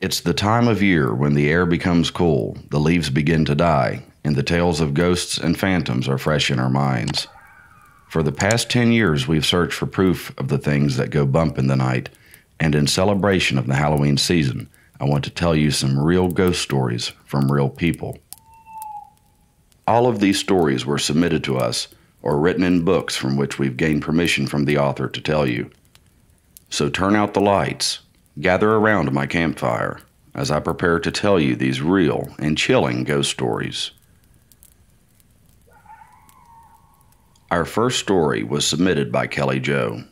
It's the time of year when the air becomes cool, the leaves begin to die, and the tales of ghosts and phantoms are fresh in our minds. For the past 10 years, we've searched for proof of the things that go bump in the night, and in celebration of the Halloween season, I want to tell you some real ghost stories from real people. All of these stories were submitted to us or written in books from which we've gained permission from the author to tell you. So turn out the lights, gather around my campfire as I prepare to tell you these real and chilling ghost stories. Our first story was submitted by Kelly Jo.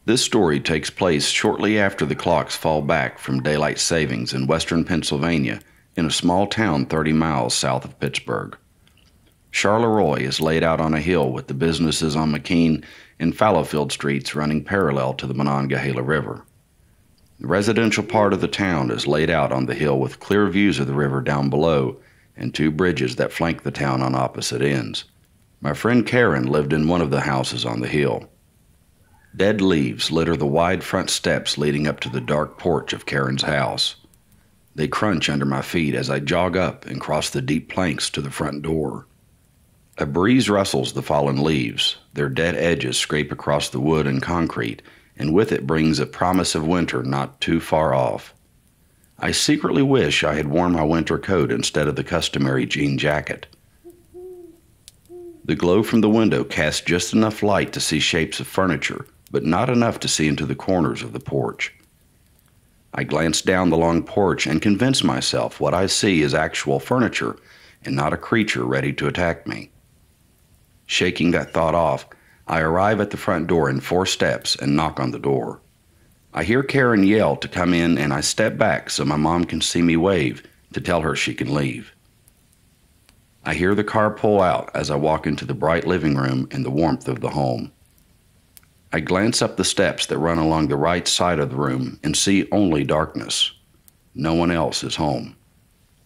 This story takes place shortly after the clocks fall back from daylight savings in western Pennsylvania in a small town 30 miles south of Pittsburgh. Charleroi is laid out on a hill with the businesses on McKean and Fallowfield streets running parallel to the Monongahela River. The residential part of the town is laid out on the hill with clear views of the river down below and two bridges that flank the town on opposite ends. My friend Karen lived in one of the houses on the hill. Dead leaves litter the wide front steps leading up to the dark porch of Karen's house. They crunch under my feet as I jog up and cross the deep planks to the front door. A breeze rustles the fallen leaves. Their dead edges scrape across the wood and concrete, and with it brings a promise of winter not too far off. I secretly wish I had worn my winter coat instead of the customary jean jacket. The glow from the window casts just enough light to see shapes of furniture, but not enough to see into the corners of the porch. I glance down the long porch and convince myself what I see is actual furniture and not a creature ready to attack me. Shaking that thought off, I arrive at the front door in 4 steps and knock on the door. I hear Karen yell to come in, and I step back so my mom can see me wave to tell her she can leave. I hear the car pull out as I walk into the bright living room and the warmth of the home. I glance up the steps that run along the right side of the room and see only darkness. No one else is home.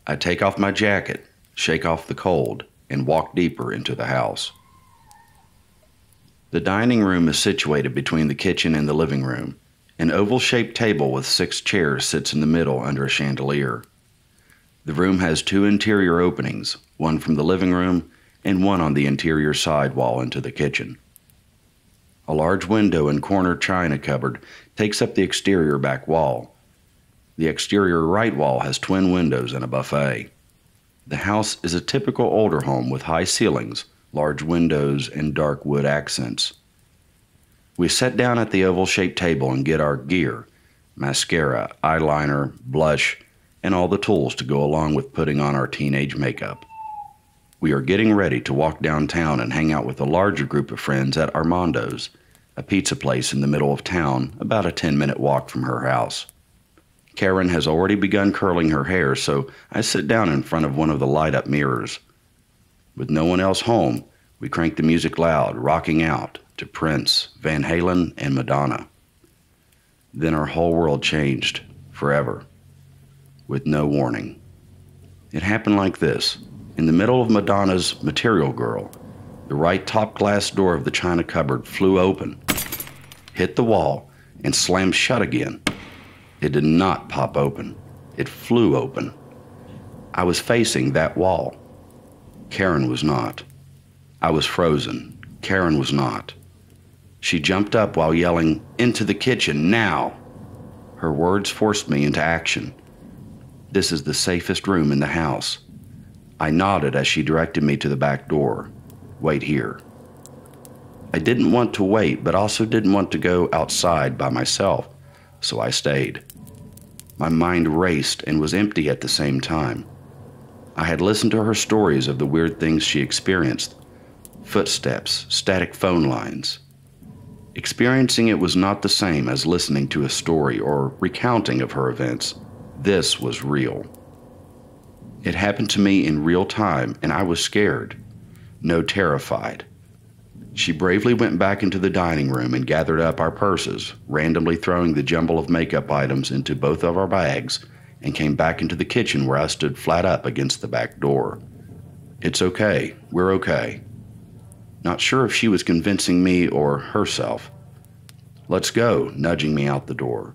I take off my jacket, shake off the cold, and walk deeper into the house. The dining room is situated between the kitchen and the living room. An oval-shaped table with 6 chairs sits in the middle under a chandelier. The room has 2 interior openings, one from the living room and one on the interior side wall into the kitchen. A large window and corner china cupboard takes up the exterior back wall. The exterior right wall has twin windows and a buffet. The house is a typical older home with high ceilings, large windows, and dark wood accents. We sit down at the oval-shaped table and get our gear: mascara, eyeliner, blush, and all the tools to go along with putting on our teenage makeup. We are getting ready to walk downtown and hang out with a larger group of friends at Armando's, a pizza place in the middle of town, about a 10-minute walk from her house. Karen has already begun curling her hair, so I sit down in front of one of the light-up mirrors. With no one else home, we crank the music loud, rocking out to Prince, Van Halen, and Madonna. Then our whole world changed forever, with no warning. It happened like this. In the middle of Madonna's Material Girl, the right top glass door of the china cupboard flew open, hit the wall, and slammed shut again. It did not pop open. It flew open. I was facing that wall. Karen was not. I was frozen. Karen was not. She jumped up while yelling, "Into the kitchen, now!" Her words forced me into action. This is the safest room in the house. I nodded as she directed me to the back door. Wait here. I didn't want to wait, but also didn't want to go outside by myself, so I stayed. My mind raced and was empty at the same time. I had listened to her stories of the weird things she experienced: footsteps, static phone lines. Experiencing it was not the same as listening to a story or recounting of her events. This was real. It happened to me in real time, and I was scared, no terrified. She bravely went back into the dining room and gathered up our purses, randomly throwing the jumble of makeup items into both of our bags, and came back into the kitchen where I stood flat up against the back door. "It's okay. We're okay." Not sure if she was convincing me or herself. "Let's go," nudging me out the door.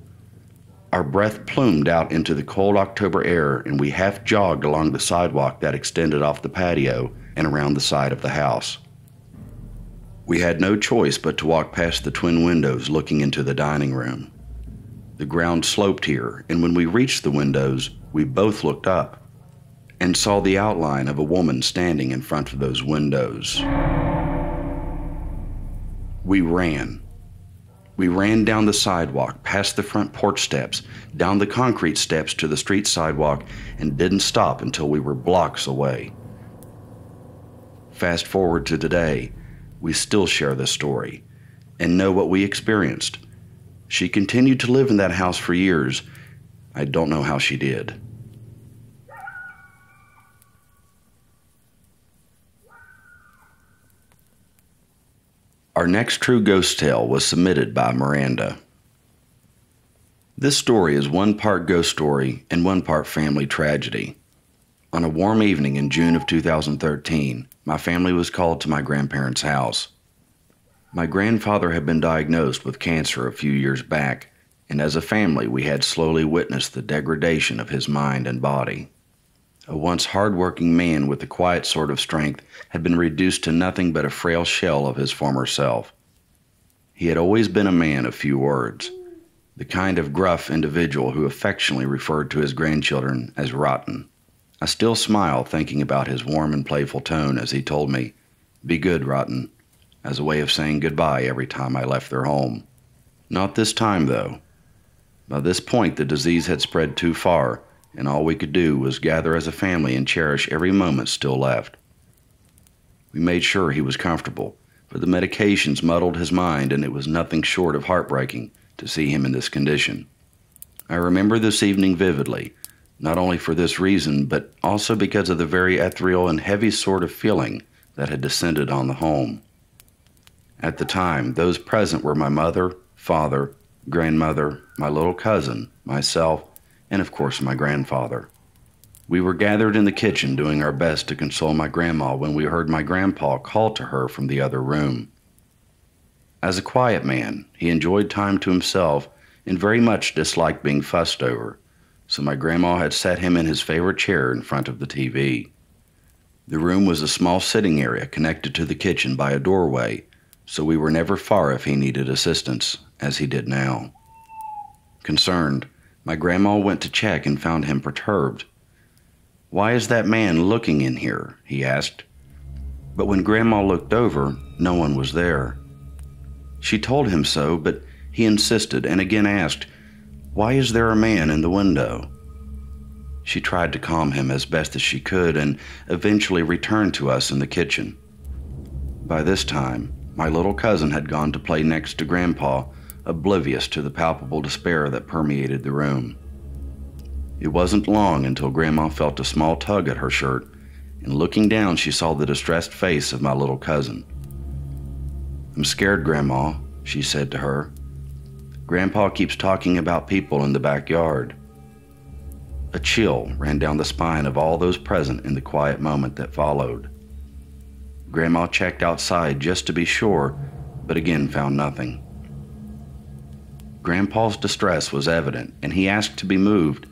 Our breath plumed out into the cold October air, and we half jogged along the sidewalk that extended off the patio and around the side of the house. We had no choice but to walk past the twin windows looking into the dining room. The ground sloped here, and when we reached the windows, we both looked up and saw the outline of a woman standing in front of those windows. We ran. We ran down the sidewalk, past the front porch steps, down the concrete steps to the street sidewalk, and didn't stop until we were blocks away. Fast forward to today, we still share this story and know what we experienced. She continued to live in that house for years. I don't know how she did. Our next true ghost tale was submitted by Miranda. This story is one part ghost story and one part family tragedy. On a warm evening in June of 2013, my family was called to my grandparents' house. My grandfather had been diagnosed with cancer a few years back, and as a family we had slowly witnessed the degradation of his mind and body. A once hard-working man with a quiet sort of strength had been reduced to nothing but a frail shell of his former self. He had always been a man of few words, the kind of gruff individual who affectionately referred to his grandchildren as rotten. I still smile thinking about his warm and playful tone as he told me, "Be good, Rotten," as a way of saying goodbye every time I left their home. Not this time, though. By this point, the disease had spread too far, and all we could do was gather as a family and cherish every moment still left. We made sure he was comfortable, but the medications muddled his mind, and it was nothing short of heartbreaking to see him in this condition. I remember this evening vividly, not only for this reason, but also because of the very ethereal and heavy sort of feeling that had descended on the home. At the time, those present were my mother, father, grandmother, my little cousin, myself, and of course my grandfather. We were gathered in the kitchen doing our best to console my grandma when we heard my grandpa call to her from the other room. As a quiet man, he enjoyed time to himself and very much disliked being fussed over, so my grandma had set him in his favorite chair in front of the TV. The room was a small sitting area connected to the kitchen by a doorway, so we were never far if he needed assistance, as he did now. Concerned, my grandma went to check and found him perturbed. "Why is that man looking in here?" he asked. But when Grandma looked over, no one was there. She told him so, but he insisted and again asked, "Why is there a man in the window?" She tried to calm him as best as she could and eventually returned to us in the kitchen. By this time, my little cousin had gone to play next to Grandpa, oblivious to the palpable despair that permeated the room. It wasn't long until Grandma felt a small tug at her shirt, and looking down she saw the distressed face of my little cousin. "I'm scared, Grandma," she said to her. "Grandpa keeps talking about people in the backyard." A chill ran down the spine of all those present in the quiet moment that followed. Grandma checked outside just to be sure, but again found nothing. Grandpa's distress was evident, and he asked to be moved,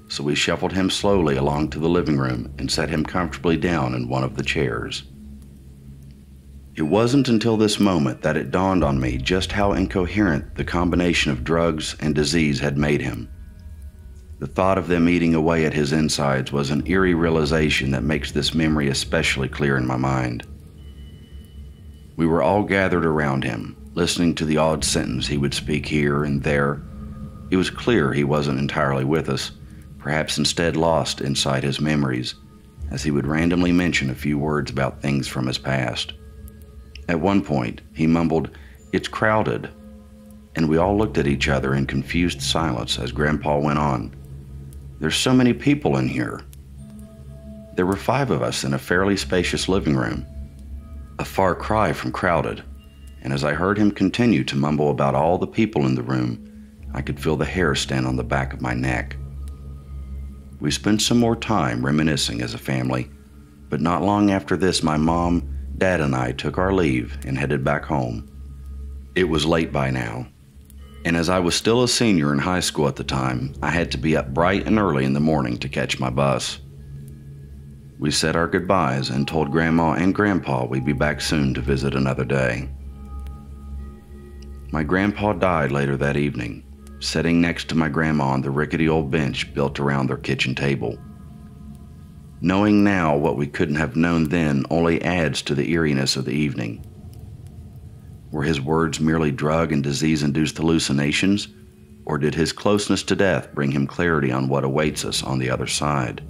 so we shuffled him slowly along to the living room and set him comfortably down in one of the chairs. It wasn't until this moment that it dawned on me just how incoherent the combination of drugs and disease had made him. The thought of them eating away at his insides was an eerie realization that makes this memory especially clear in my mind. We were all gathered around him, listening to the odd sentence he would speak here and there. It was clear he wasn't entirely with us, perhaps instead lost inside his memories, as he would randomly mention a few words about things from his past. At one point, he mumbled, "It's crowded," and we all looked at each other in confused silence as Grandpa went on, "There's so many people in here." There were 5 of us in a fairly spacious living room, a far cry from crowded, and as I heard him continue to mumble about all the people in the room, I could feel the hair stand on the back of my neck. We spent some more time reminiscing as a family, but not long after this my mom, Dad, and I took our leave and headed back home. It was late by now. And as I was still a senior in high school at the time, I had to be up bright and early in the morning to catch my bus. We said our goodbyes and told Grandma and Grandpa we'd be back soon to visit another day. My grandpa died later that evening, sitting next to my grandma on the rickety old bench built around their kitchen table. Knowing now what we couldn't have known then only adds to the eeriness of the evening. Were his words merely drug and disease-induced hallucinations, or did his closeness to death bring him clarity on what awaits us on the other side?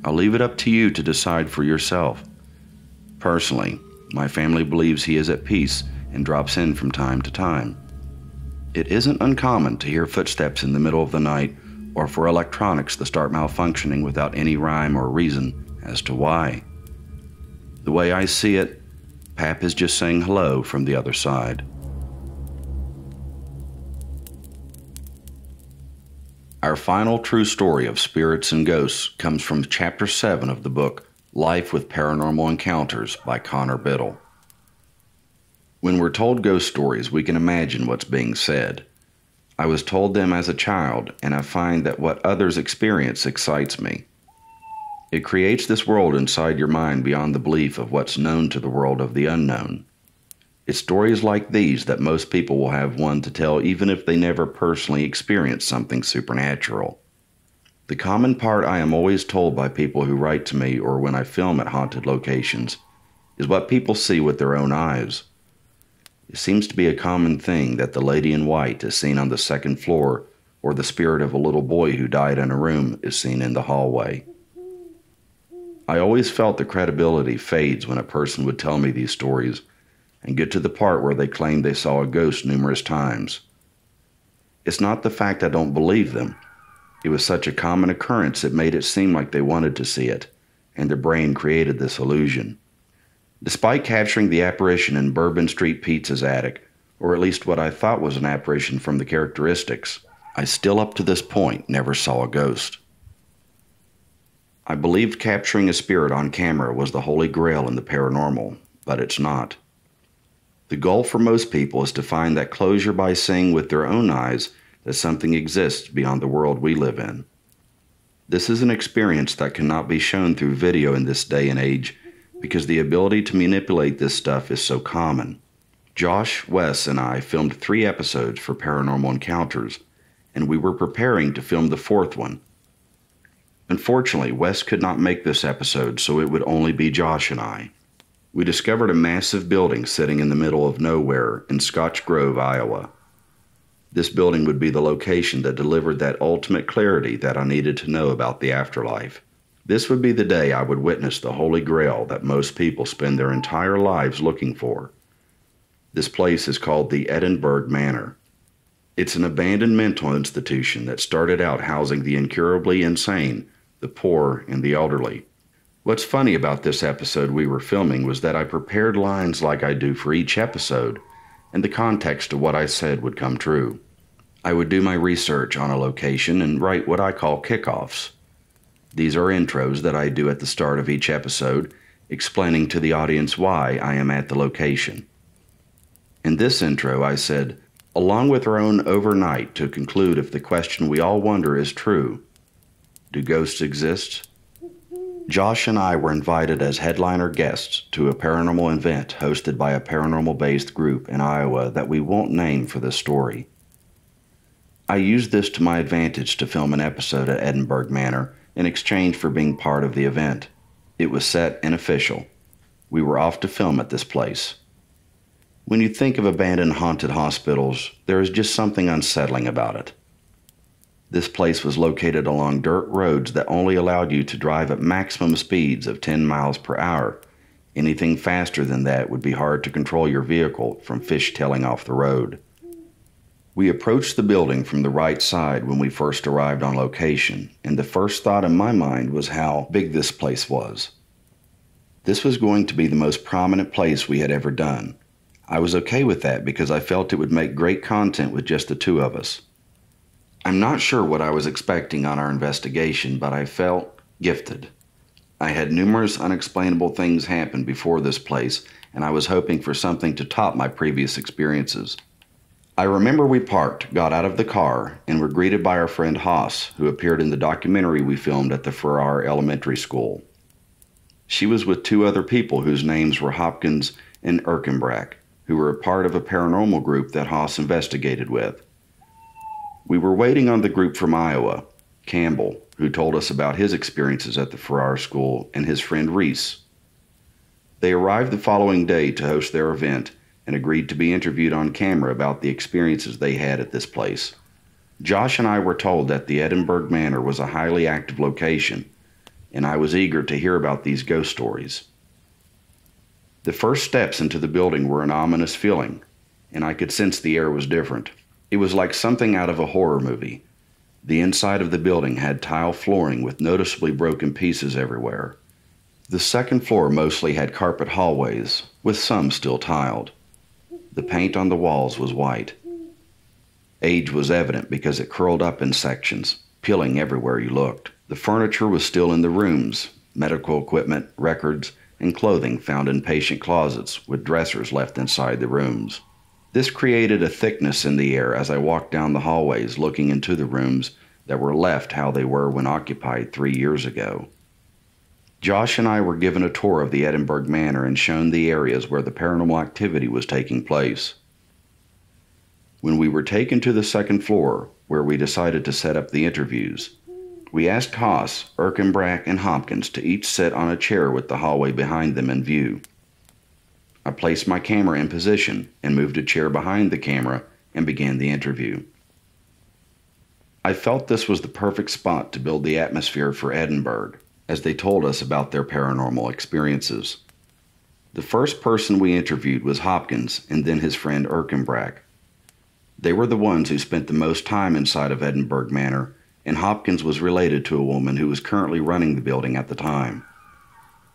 I'll leave it up to you to decide for yourself. Personally, my family believes he is at peace and drops in from time to time. It isn't uncommon to hear footsteps in the middle of the night or for electronics to start malfunctioning without any rhyme or reason as to why. The way I see it, Pap is just saying hello from the other side. Our final true story of spirits and ghosts comes from Chapter 7 of the book Life with Paranormal Encounters by Connor Biddle. When we're told ghost stories, we can imagine what's being said. I was told them as a child, and I find that what others experience excites me. It creates this world inside your mind beyond the belief of what's known to the world of the unknown. It's stories like these that most people will have one to tell even if they never personally experience something supernatural. The common part I am always told by people who write to me or when I film at haunted locations is what people see with their own eyes. It seems to be a common thing that the lady in white is seen on the second floor or the spirit of a little boy who died in a room is seen in the hallway. I always felt the credibility fades when a person would tell me these stories and get to the part where they claimed they saw a ghost numerous times. It's not the fact I don't believe them. It was such a common occurrence it made it seem like they wanted to see it, and their brain created this illusion. Despite capturing the apparition in Bourbon Street Pizza's attic, or at least what I thought was an apparition from the characteristics, I still up to this point never saw a ghost. I believed capturing a spirit on camera was the holy grail in the paranormal, but it's not. The goal for most people is to find that closure by seeing with their own eyes that something exists beyond the world we live in. This is an experience that cannot be shown through video in this day and age because the ability to manipulate this stuff is so common. Josh, Wes, and I filmed 3 episodes for Paranormal Encounters, and we were preparing to film the 4th one. Unfortunately, Wes could not make this episode, so it would only be Josh and I. We discovered a massive building sitting in the middle of nowhere in Scotch Grove, Iowa. This building would be the location that delivered that ultimate clarity that I needed to know about the afterlife. This would be the day I would witness the holy grail that most people spend their entire lives looking for. This place is called the Edinburgh Manor. It's an abandoned mental institution that started out housing the incurably insane, the poor, and the elderly. What's funny about this episode we were filming was that I prepared lines like I do for each episode, and the context of what I said would come true. I would do my research on a location and write what I call kickoffs. These are intros that I do at the start of each episode, explaining to the audience why I am at the location. In this intro, I said, along with our own overnight to conclude if the question we all wonder is true, do ghosts exist? Josh and I were invited as headliner guests to a paranormal event hosted by a paranormal-based group in Iowa that we won't name for this story. I used this to my advantage to film an episode at Edinburgh Manor in exchange for being part of the event. It was set and official. We were off to film at this place. When you think of abandoned haunted hospitals, there is just something unsettling about it. This place was located along dirt roads that only allowed you to drive at maximum speeds of 10 miles per hour. Anything faster than that would be hard to control your vehicle from fishtailing off the road. We approached the building from the right side when we first arrived on location, and the first thought in my mind was how big this place was. This was going to be the most prominent place we had ever done. I was okay with that because I felt it would make great content with just the 2 of us. I'm not sure what I was expecting on our investigation, but I felt gifted. I had numerous unexplainable things happen before this place, and I was hoping for something to top my previous experiences. I remember we parked, got out of the car, and were greeted by our friend Haas, who appeared in the documentary we filmed at the Farrar Elementary School. She was with two other people whose names were Hopkins and Erkenbrack, who were a part of a paranormal group that Haas investigated with. We were waiting on the group from Iowa, Campbell, who told us about his experiences at the Farrar School, and his friend Reese. They arrived the following day to host their event and agreed to be interviewed on camera about the experiences they had at this place. Josh and I were told that the Edinburgh Manor was a highly active location, and I was eager to hear about these ghost stories. The first steps into the building were an ominous feeling, and I could sense the air was different. It was like something out of a horror movie. The inside of the building had tile flooring with noticeably broken pieces everywhere. The second floor mostly had carpet hallways, with some still tiled. The paint on the walls was white. Age was evident because it curled up in sections, peeling everywhere you looked. The furniture was still in the rooms, medical equipment, records, and clothing found in patient closets with dressers left inside the rooms. This created a thickness in the air as I walked down the hallways looking into the rooms that were left how they were when occupied 3 years ago. Josh and I were given a tour of the Edinburgh Manor and shown the areas where the paranormal activity was taking place. When we were taken to the second floor, where we decided to set up the interviews, we asked Haas, Erkenbrack, and Hopkins to each sit on a chair with the hallway behind them in view. I placed my camera in position and moved a chair behind the camera and began the interview. I felt this was the perfect spot to build the atmosphere for Edinburgh, as they told us about their paranormal experiences. The first person we interviewed was Hopkins and then his friend Erkenbrack. They were the ones who spent the most time inside of Edinburgh Manor, and Hopkins was related to a woman who was currently running the building at the time.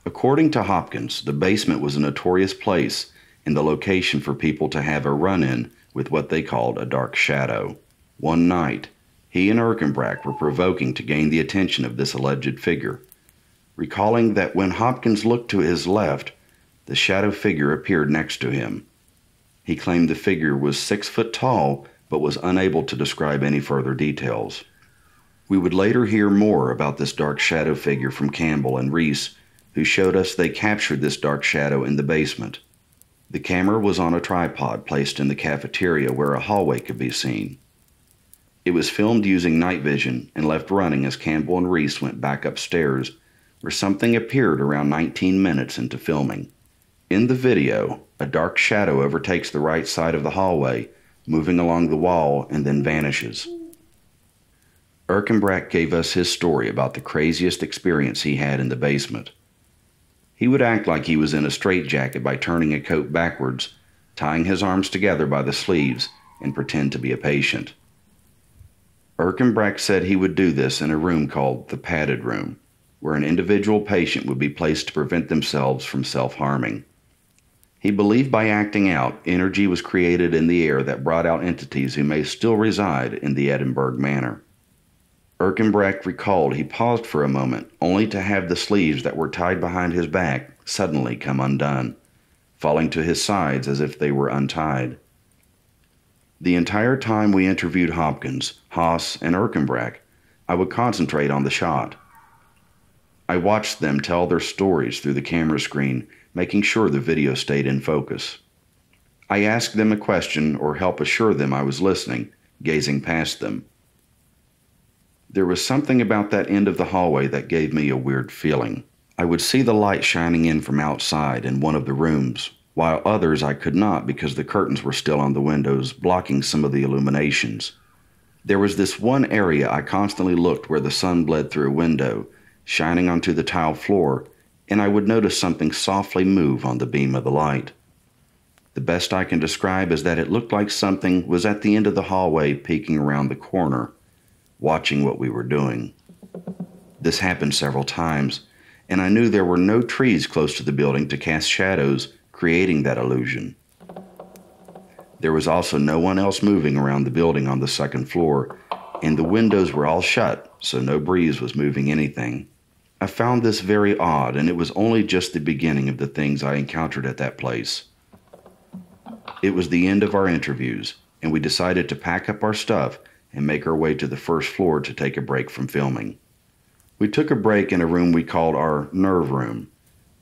According to Hopkins, the basement was a notorious place and the location for people to have a run-in with what they called a dark shadow. One night, he and Erkenbrack were provoking to gain the attention of this alleged figure, recalling that when Hopkins looked to his left, the shadow figure appeared next to him. He claimed the figure was 6 foot tall, but was unable to describe any further details. We would later hear more about this dark shadow figure from Campbell and Reese, who showed us they captured this dark shadow in the basement. The camera was on a tripod placed in the cafeteria where a hallway could be seen. It was filmed using night vision and left running as Campbell and Reese went back upstairs, where something appeared around 19 minutes into filming. In the video, a dark shadow overtakes the right side of the hallway, moving along the wall and then vanishes. Erkenbrack gave us his story about the craziest experience he had in the basement. He would act like he was in a straitjacket by turning a coat backwards, tying his arms together by the sleeves, and pretend to be a patient. Erkenbrack said he would do this in a room called the padded room, where an individual patient would be placed to prevent themselves from self-harming. He believed by acting out, energy was created in the air that brought out entities who may still reside in the Edinburgh Manor. Erkenbrack recalled he paused for a moment, only to have the sleeves that were tied behind his back suddenly come undone, falling to his sides as if they were untied. The entire time we interviewed Hopkins, Haas, and Erkenbrack, I would concentrate on the shot. I watched them tell their stories through the camera screen, making sure the video stayed in focus. I asked them a question or help assure them I was listening, gazing past them. There was something about that end of the hallway that gave me a weird feeling. I would see the light shining in from outside in one of the rooms, while others I could not because the curtains were still on the windows, blocking some of the illuminations. There was this one area I constantly looked where the sun bled through a window, shining onto the tile floor, and I would notice something softly move on the beam of the light. The best I can describe is that it looked like something was at the end of the hallway peeking around the corner, watching what we were doing. This happened several times, and I knew there were no trees close to the building to cast shadows, creating that illusion. There was also no one else moving around the building on the second floor, and the windows were all shut, so no breeze was moving anything. I found this very odd, and it was only just the beginning of the things I encountered at that place. It was the end of our interviews, and we decided to pack up our stuff and make our way to the first floor to take a break from filming. We took a break in a room we called our nerve room.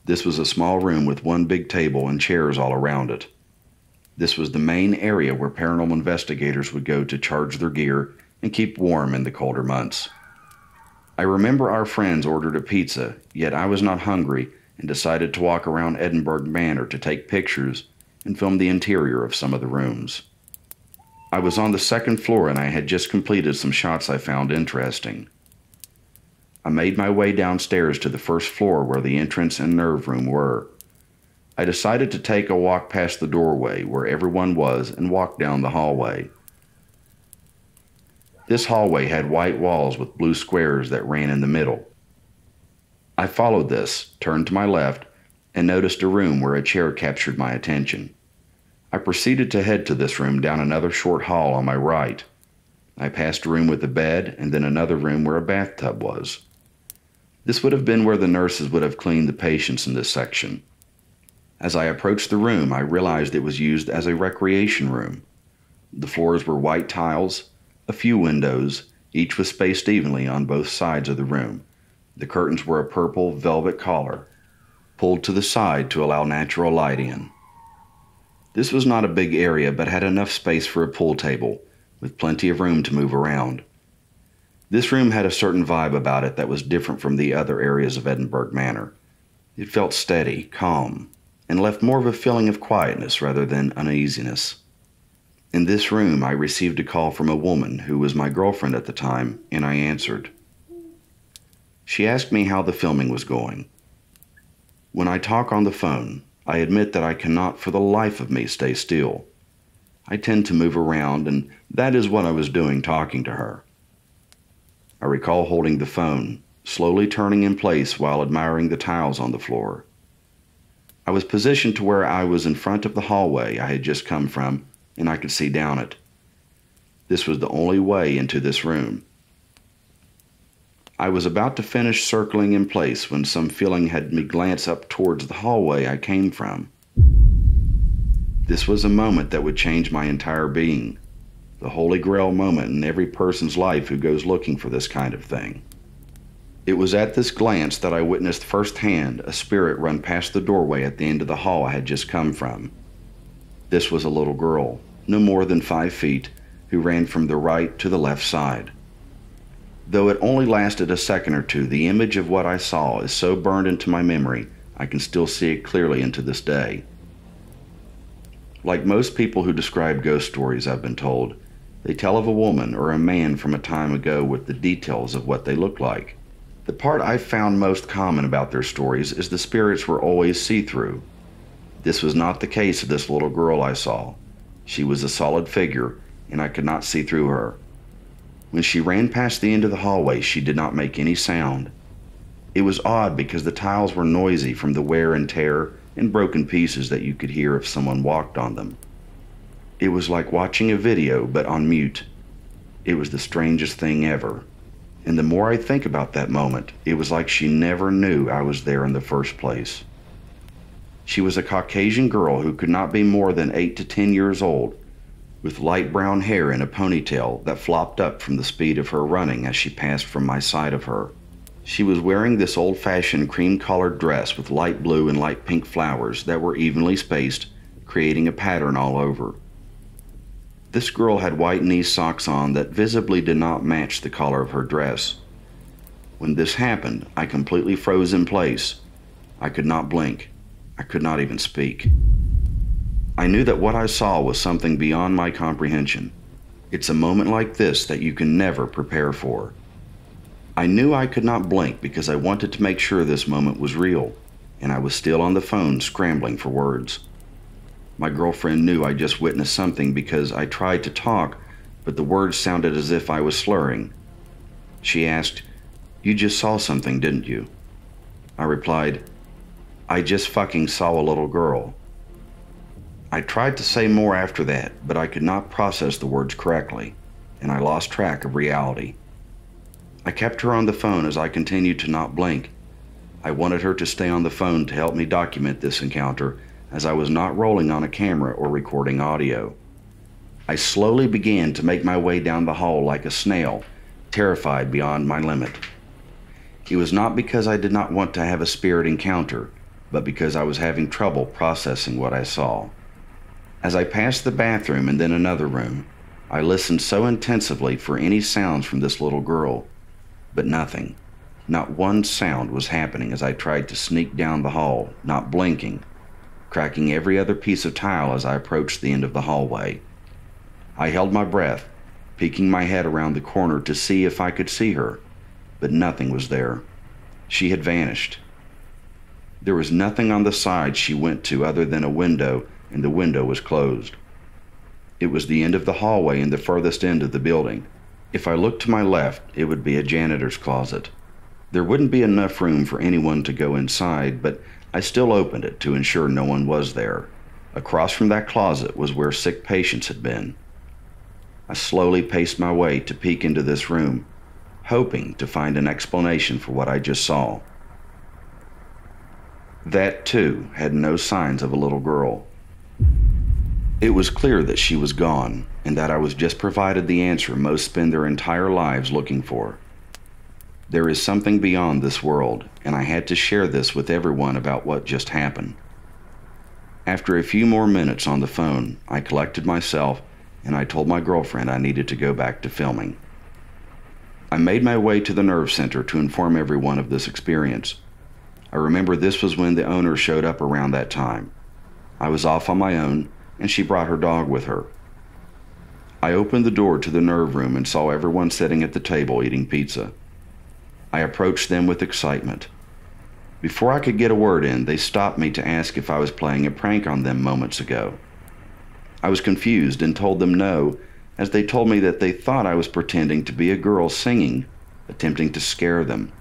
This was a small room with one big table and chairs all around it. This was the main area where paranormal investigators would go to charge their gear and keep warm in the colder months. I remember our friends ordered a pizza, yet I was not hungry and decided to walk around Edinburgh Manor to take pictures and film the interior of some of the rooms. I was on the second floor and I had just completed some shots I found interesting. I made my way downstairs to the first floor where the entrance and nerve room were. I decided to take a walk past the doorway where everyone was and walk down the hallway. This hallway had white walls with blue squares that ran in the middle. I followed this, turned to my left, and noticed a room where a chair captured my attention. I proceeded to head to this room down another short hall on my right. I passed a room with a bed and then another room where a bathtub was. This would have been where the nurses would have cleaned the patients in this section. As I approached the room, I realized it was used as a recreation room. The floors were white tiles, a few windows, each was spaced evenly on both sides of the room. The curtains were a purple velvet collar, pulled to the side to allow natural light in. This was not a big area, but had enough space for a pool table, with plenty of room to move around. This room had a certain vibe about it that was different from the other areas of Edinburgh Manor. It felt steady, calm, and left more of a feeling of quietness rather than uneasiness. In this room, I received a call from a woman who was my girlfriend at the time, and I answered. She asked me how the filming was going. When I talk on the phone, I admit that I cannot for the life of me stay still. I tend to move around, and that is what I was doing talking to her. I recall holding the phone, slowly turning in place while admiring the tiles on the floor. I was positioned to where I was in front of the hallway I had just come from, and I could see down it. This was the only way into this room. I was about to finish circling in place when some feeling had me glance up towards the hallway I came from. This was a moment that would change my entire being, the holy grail moment in every person's life who goes looking for this kind of thing. It was at this glance that I witnessed firsthand a spirit run past the doorway at the end of the hall I had just come from. This was a little girl, no more than 5 feet, who ran from the right to the left side. Though it only lasted a second or two, the image of what I saw is so burned into my memory, I can still see it clearly into this day. Like most people who describe ghost stories, I've been told, they tell of a woman or a man from a time ago with the details of what they look like. The part I've found most common about their stories is the spirits were always see-through. This was not the case of this little girl I saw. She was a solid figure, and I could not see through her. When she ran past the end of the hallway, she did not make any sound. It was odd because the tiles were noisy from the wear and tear and broken pieces that you could hear if someone walked on them. It was like watching a video, but on mute. It was the strangest thing ever. And the more I think about that moment, it was like she never knew I was there in the first place. She was a Caucasian girl who could not be more than 8 to 10 years old, with light brown hair in a ponytail that flopped up from the speed of her running as she passed from my side of her. She was wearing this old-fashioned cream-colored dress with light blue and light pink flowers that were evenly spaced, creating a pattern all over. This girl had white knee socks on that visibly did not match the color of her dress. When this happened, I completely froze in place. I could not blink. I could not even speak. I knew that what I saw was something beyond my comprehension. It's a moment like this that you can never prepare for. I knew I could not blink because I wanted to make sure this moment was real, and I was still on the phone scrambling for words. My girlfriend knew I just witnessed something because I tried to talk, but the words sounded as if I was slurring. She asked, "You just saw something, didn't you?" I replied, "I just fucking saw a little girl." I tried to say more after that, but I could not process the words correctly, and I lost track of reality. I kept her on the phone as I continued to not blink. I wanted her to stay on the phone to help me document this encounter, as I was not rolling on a camera or recording audio. I slowly began to make my way down the hall like a snail, terrified beyond my limit. It was not because I did not want to have a spirit encounter, but because I was having trouble processing what I saw. As I passed the bathroom and then another room, I listened so intensively for any sounds from this little girl, but nothing. Not one sound was happening as I tried to sneak down the hall, not blinking, cracking every other piece of tile as I approached the end of the hallway. I held my breath, peeking my head around the corner to see if I could see her, but nothing was there. She had vanished. There was nothing on the side she went to other than a window, and the window was closed. It was the end of the hallway in the furthest end of the building. If I looked to my left, it would be a janitor's closet. There wouldn't be enough room for anyone to go inside, but I still opened it to ensure no one was there. Across from that closet was where sick patients had been. I slowly paced my way to peek into this room, hoping to find an explanation for what I just saw. That, too, had no signs of a little girl. It was clear that she was gone, and that I was just provided the answer most spend their entire lives looking for. There is something beyond this world, and I had to share this with everyone about what just happened. After a few more minutes on the phone, I collected myself and I told my girlfriend I needed to go back to filming. I made my way to the nerve center to inform everyone of this experience. I remember this was when the owner showed up around that time. I was off on my own, and she brought her dog with her. I opened the door to the nerve room and saw everyone sitting at the table eating pizza. I approached them with excitement. Before I could get a word in, they stopped me to ask if I was playing a prank on them moments ago. I was confused and told them no, as they told me that they thought I was pretending to be a girl singing, attempting to scare them.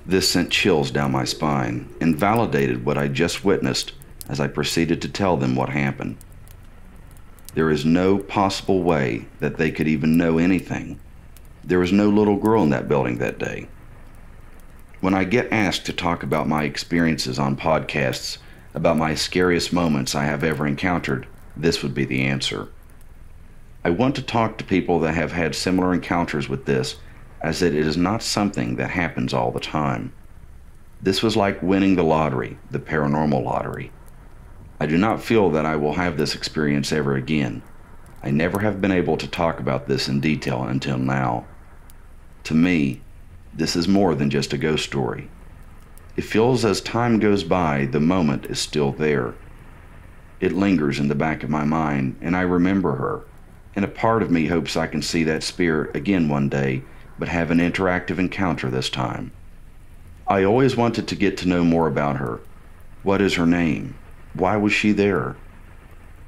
This sent chills down my spine and validated what I just witnessed as I proceeded to tell them what happened. There is no possible way that they could even know anything. There was no little girl in that building that day. When I get asked to talk about my experiences on podcasts, about my scariest moments I have ever encountered, this would be the answer. I want to talk to people that have had similar encounters with this, as it is not something that happens all the time. This was like winning the lottery, the paranormal lottery. I do not feel that I will have this experience ever again. I never have been able to talk about this in detail until now. To me, this is more than just a ghost story. It feels as time goes by, the moment is still there. It lingers in the back of my mind, and I remember her, and a part of me hopes I can see that spirit again one day, but have an interactive encounter this time. I always wanted to get to know more about her. What is her name? Why was she there?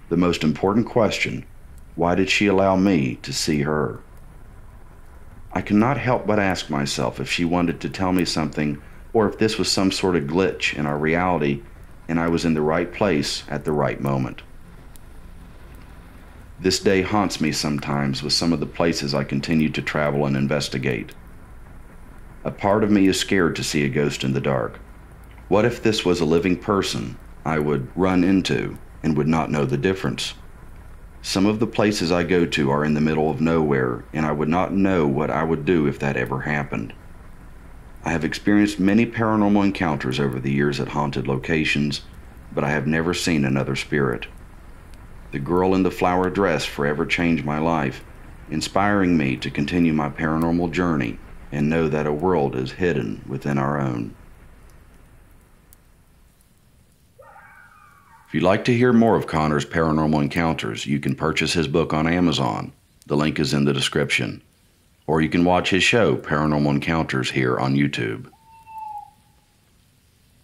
The most important question, why did she allow me to see her? I cannot help but ask myself if she wanted to tell me something, or if this was some sort of glitch in our reality and I was in the right place at the right moment. This day haunts me sometimes with some of the places I continue to travel and investigate. A part of me is scared to see a ghost in the dark. What if this was a living person I would run into and would not know the difference? Some of the places I go to are in the middle of nowhere, and I would not know what I would do if that ever happened. I have experienced many paranormal encounters over the years at haunted locations, but I have never seen another spirit. The girl in the flower dress forever changed my life, inspiring me to continue my paranormal journey and know that a world is hidden within our own. If you'd like to hear more of Connor's paranormal encounters, you can purchase his book on Amazon. The link is in the description. Or you can watch his show, Paranormal Encounters, here on YouTube.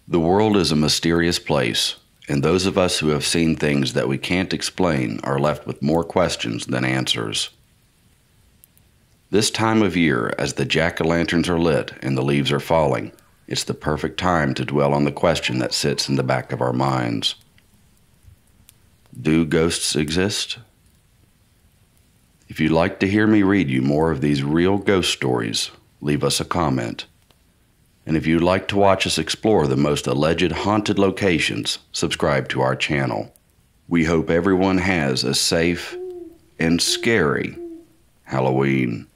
The world is a mysterious place, and those of us who have seen things that we can't explain are left with more questions than answers. This time of year, as the jack-o'-lanterns are lit and the leaves are falling, it's the perfect time to dwell on the question that sits in the back of our minds. Do ghosts exist? If you'd like to hear me read you more of these real ghost stories, leave us a comment. And if you'd like to watch us explore the most alleged haunted locations, subscribe to our channel. We hope everyone has a safe and scary Halloween.